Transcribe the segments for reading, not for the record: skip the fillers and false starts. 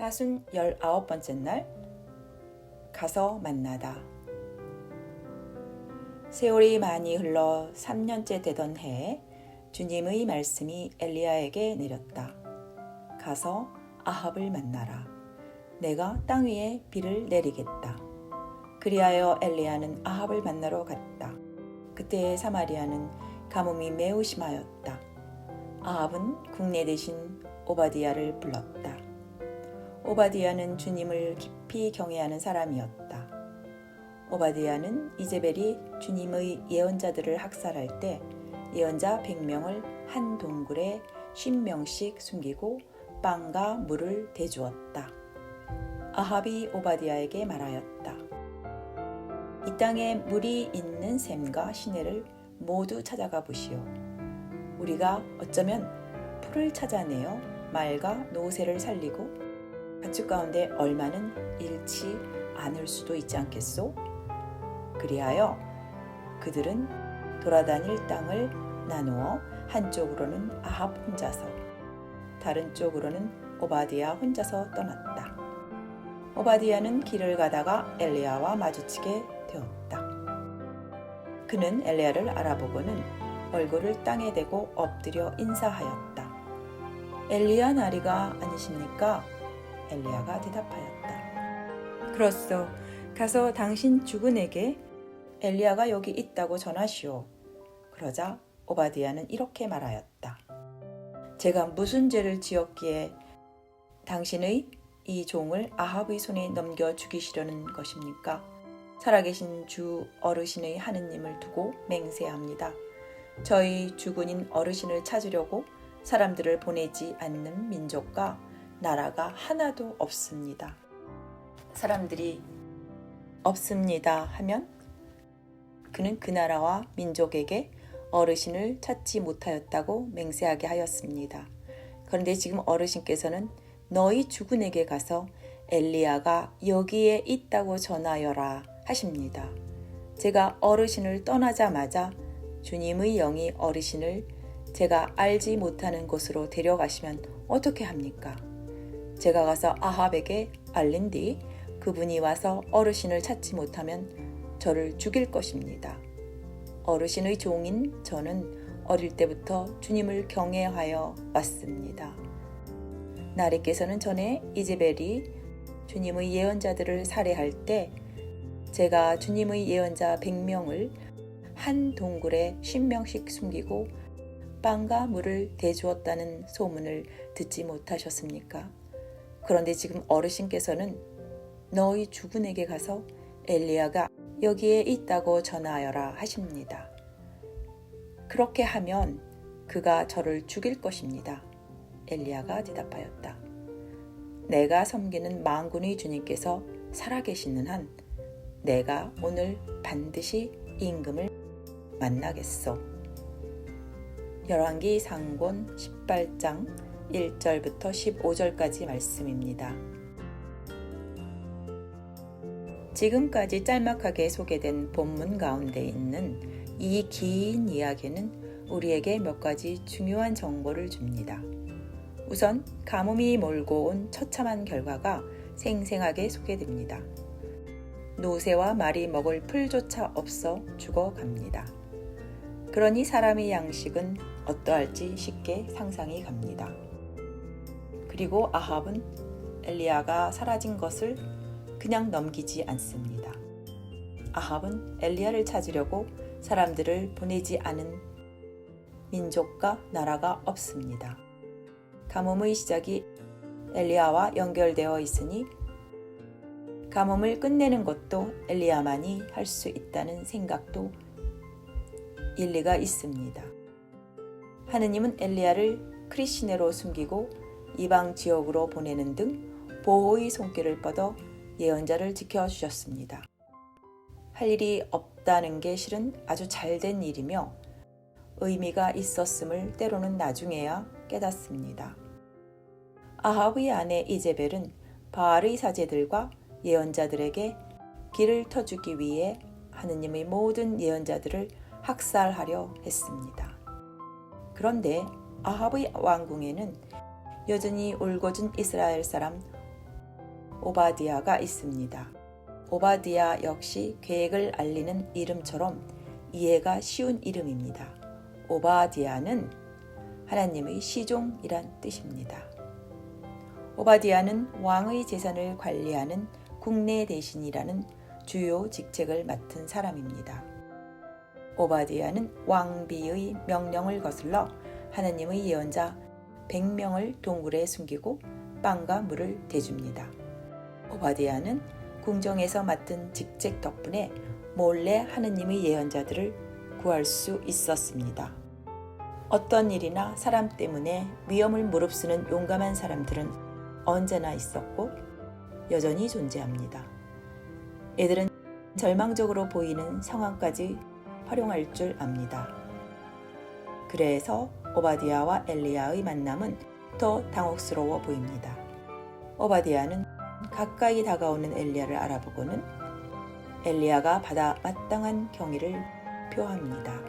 사순 19번째 날 가서 만나다. 세월이 많이 흘러 3년째 되던 해에 주님의 말씀이 엘리야에게 내렸다. 가서 아합을 만나라. 내가 땅 위에 비를 내리겠다. 그리하여 엘리야는 아합을 만나러 갔다. 그때 사마리아는 가뭄이 매우 심하였다. 아합은 국내 대신 오바디야를 불렀다. 오바디야는 주님을 깊이 경외하는 사람이었다. 오바디야는 이제벨이 주님의 예언자들을 학살할 때 예언자 100명을 한 동굴에 50명씩 숨기고 빵과 물을 대주었다. 아합이 오바디야에게 말하였다. 이 땅에 물이 있는 샘과 시내를 모두 찾아가 보시오. 우리가 어쩌면 풀을 찾아내어 말과 노새를 살리고 가축 가운데 얼마는 잃지 않을 수도 있지 않겠소? 그리하여 그들은 돌아다닐 땅을 나누어 한쪽으로는 아합 혼자서 다른 쪽으로는 오바디야 혼자서 떠났다. 오바디야는 길을 가다가 엘리야와 마주치게 되었다. 그는 엘리야를 알아보고는 얼굴을 땅에 대고 엎드려 인사하였다. 엘리야 나리가 아니십니까? 엘리야가 대답하였다. 그렇소. 가서 당신 주군에게 엘리야가 여기 있다고 전하시오. 그러자 오바디야는 이렇게 말하였다. 제가 무슨 죄를 지었기에 당신의 이 종을 아합의 손에 넘겨 죽이시려는 것입니까? 살아계신 주 어르신의 하느님을 두고 맹세합니다. 저희 주군인 어르신을 찾으려고 사람들을 보내지 않는 민족과 나라가 하나도 없습니다. 사람들이 없습니다 하면 그는 그 나라와 민족에게 어르신을 찾지 못하였다고 맹세하게 하였습니다. 그런데 지금 어르신께서는 너희 주군에게 가서 엘리야가 여기에 있다고 전하여라 하십니다. 제가 어르신을 떠나자마자 주님의 영이 어르신을 제가 알지 못하는 곳으로 데려가시면 어떻게 합니까? 제가 가서 아합에게 알린 뒤 그분이 와서 어르신을 찾지 못하면 저를 죽일 것입니다. 어르신의 종인 저는 어릴 때부터 주님을 경외하여 왔습니다. 나리께서는 전에 이제벨이 주님의 예언자들을 살해할 때 제가 주님의 예언자 100명을 한 동굴에 50명씩 숨기고 빵과 물을 대주었다는 소문을 듣지 못하셨습니까? 그런데 지금 어르신께서는 너희 주군에게 가서 엘리야가 여기에 있다고 전하여라 하십니다. 그렇게 하면 그가 저를 죽일 것입니다. 엘리야가 대답하였다. 내가 섬기는 만군의 주님께서 살아계시는 한 내가 오늘 반드시 임금을 만나겠소. 열왕기 상권 18장 1절부터 15절까지 말씀입니다. 지금까지 짤막하게 소개된 본문 가운데 있는 이 긴 이야기는 우리에게 몇 가지 중요한 정보를 줍니다. 우선 가뭄이 몰고 온 처참한 결과가 생생하게 소개됩니다. 노새와 말이 먹을 풀조차 없어 죽어갑니다. 그러니 사람의 양식은 어떠할지 쉽게 상상이 갑니다. 그리고 아합은 엘리야가 사라진 것을 그냥 넘기지 않습니다. 아합은 엘리야를 찾으려고 사람들을 보내지 않은 민족과 나라가 없습니다. 가뭄의 시작이 엘리야와 연결되어 있으니 가뭄을 끝내는 것도 엘리야만이 할 수 있다는 생각도 일리가 있습니다. 하느님은 엘리야를 크리시네로 숨기고 이방 지역으로 보내는 등 보호의 손길을 뻗어 예언자를 지켜주셨습니다. 할 일이 없다는 게 실은 아주 잘된 일이며 의미가 있었음을 때로는 나중에야 깨닫습니다. 아합의 아내 이제벨은 바알의 사제들과 예언자들에게 길을 터주기 위해 하느님의 모든 예언자들을 학살하려 했습니다. 그런데 아합의 왕궁에는 여전히 울고준 이스라엘 사람 오바디아가 있습니다. 오바디아 역시 계획을 알리는 이름처럼 이해가 쉬운 이름입니다. 오바디아는 하나님의 시종이란 뜻입니다. 오바디아는 왕의 재산을 관리하는 국내 대신이라는 주요 직책을 맡은 사람입니다. 오바디아는 왕비의 명령을 거슬러 하나님의 예언자 100명을 동굴에 숨기고 빵과 물을 대줍니다. 오바디아는 궁정에서 맡은 직책 덕분에 몰래 하느님의 예언자들을 구할 수 있었습니다. 어떤 일이나 사람 때문에 위험을 무릅쓰는 용감한 사람들은 언제나 있었고 여전히 존재합니다. 이들은 절망적으로 보이는 상황까지 활용할 줄 압니다. 그래서 오바디아와 엘리야의 만남은 더 당혹스러워 보입니다. 오바디아는 가까이 다가오는 엘리야를 알아보고는 엘리야가 받아 마땅한 경의를 표합니다.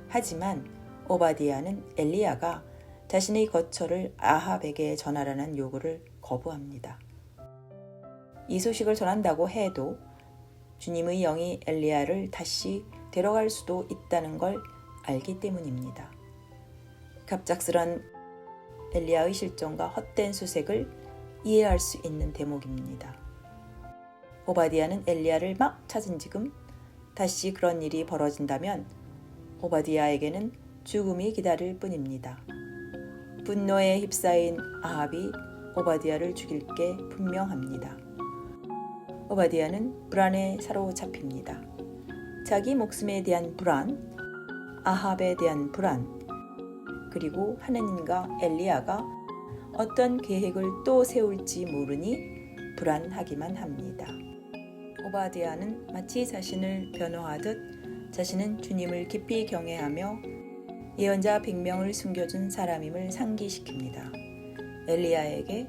하지만 오바디아는 엘리야가 자신의 거처를 아합에게 전하라는 요구를 거부합니다. 이 소식을 전한다고 해도 주님의 영이 엘리야를 다시 데려갈 수도 있다는 걸 알기 때문입니다. 갑작스런 엘리야의 실종과 헛된 수색을 이해할 수 있는 대목입니다. 오바디아는 엘리야를 막 찾은 지금 다시 그런 일이 벌어진다면 오바디아에게는 죽음이 기다릴 뿐입니다. 분노에 휩싸인 아합이 오바디아를 죽일 게 분명합니다. 오바디아는 불안에 사로잡힙니다. 자기 목숨에 대한 불안, 아합에 대한 불안, 그리고 하느님과 엘리야가 어떤 계획을 또 세울지 모르니 불안하기만 합니다. 오바디아는 마치 자신을 변호하듯 자신은 주님을 깊이 경외하며 예언자 100명을 숨겨준 사람임을 상기시킵니다. 엘리야에게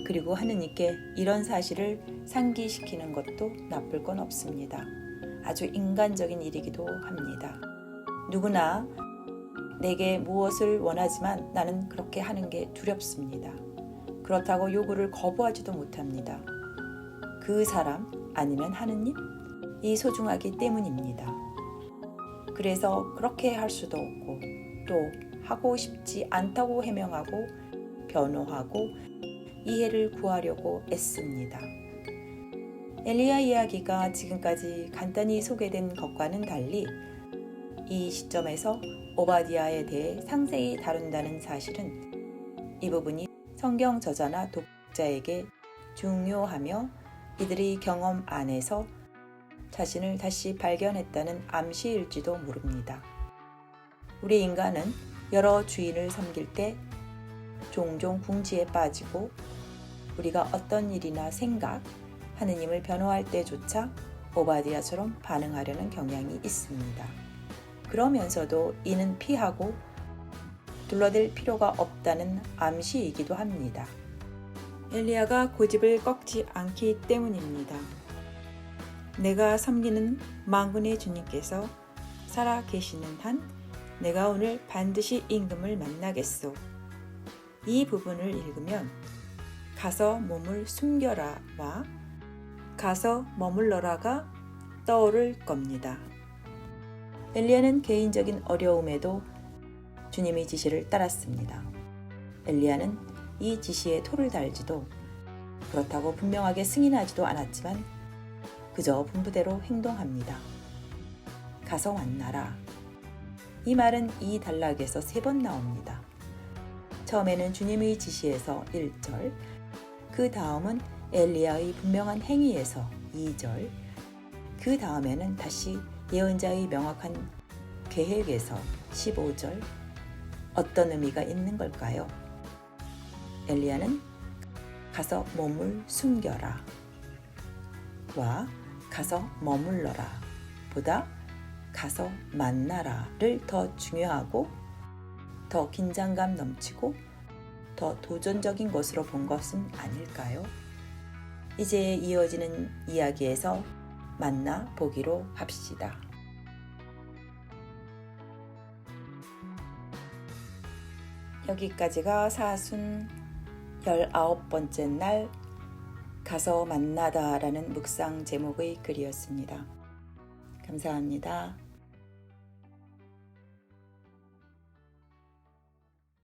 그리고 하느님께 이런 사실을 상기시키는 것도 나쁠 건 없습니다. 아주 인간적인 일이기도 합니다. 누구나 내게 무엇을 원하지만 나는 그렇게 하는 게 두렵습니다. 그렇다고 요구를 거부하지도 못합니다. 그 사람 아니면 하느님이 소중하기 때문입니다. 그래서 그렇게 할 수도 없고 또 하고 싶지 않다고 해명하고 변호하고 이해를 구하려고 애씁니다. 엘리야 이야기가 지금까지 간단히 소개된 것과는 달리 이 시점에서 오바디아에 대해 상세히 다룬다는 사실은 이 부분이 성경 저자나 독자에게 중요하며 이들의 경험 안에서 자신을 다시 발견했다는 암시일지도 모릅니다. 우리 인간은 여러 주인을 섬길 때 종종 궁지에 빠지고 우리가 어떤 일이나 생각, 하느님을 변호할 때조차 오바디아처럼 반응하려는 경향이 있습니다. 그러면서도 이는 피하고 둘러댈 필요가 없다는 암시이기도 합니다. 엘리야가 고집을 꺾지 않기 때문입니다. 내가 섬기는 만군의 주님께서 살아 계시는 한 내가 오늘 반드시 임금을 만나겠소. 이 부분을 읽으면 가서 몸을 숨겨라와 가서 머물러라가 떠오를 겁니다. 엘리야는 개인적인 어려움에도 주님의 지시를 따랐습니다. 엘리야는 이 지시에 토를 달지도 그렇다고 분명하게 승인하지도 않았지만 그저 분부대로 행동합니다. 가서 만나라. 이 말은 이 단락에서 3번 나옵니다. 처음에는 주님의 지시에서 1절, 그 다음은 엘리야의 분명한 행위에서 2절, 그 다음에는 다시 예언자의 명확한 계획에서 15절. 어떤 의미가 있는 걸까요? 엘리야는 가서 몸을 숨겨라 와 가서 머물러라 보다 가서 만나라를 더 중요하고 더 긴장감 넘치고 더 도전적인 것으로 본 것은 아닐까요? 이제 이어지는 이야기에서 만나보기로 합시다. 여기까지가 사순 19번째 날 가서 만나다라는 묵상 제목의 글이었습니다. 감사합니다.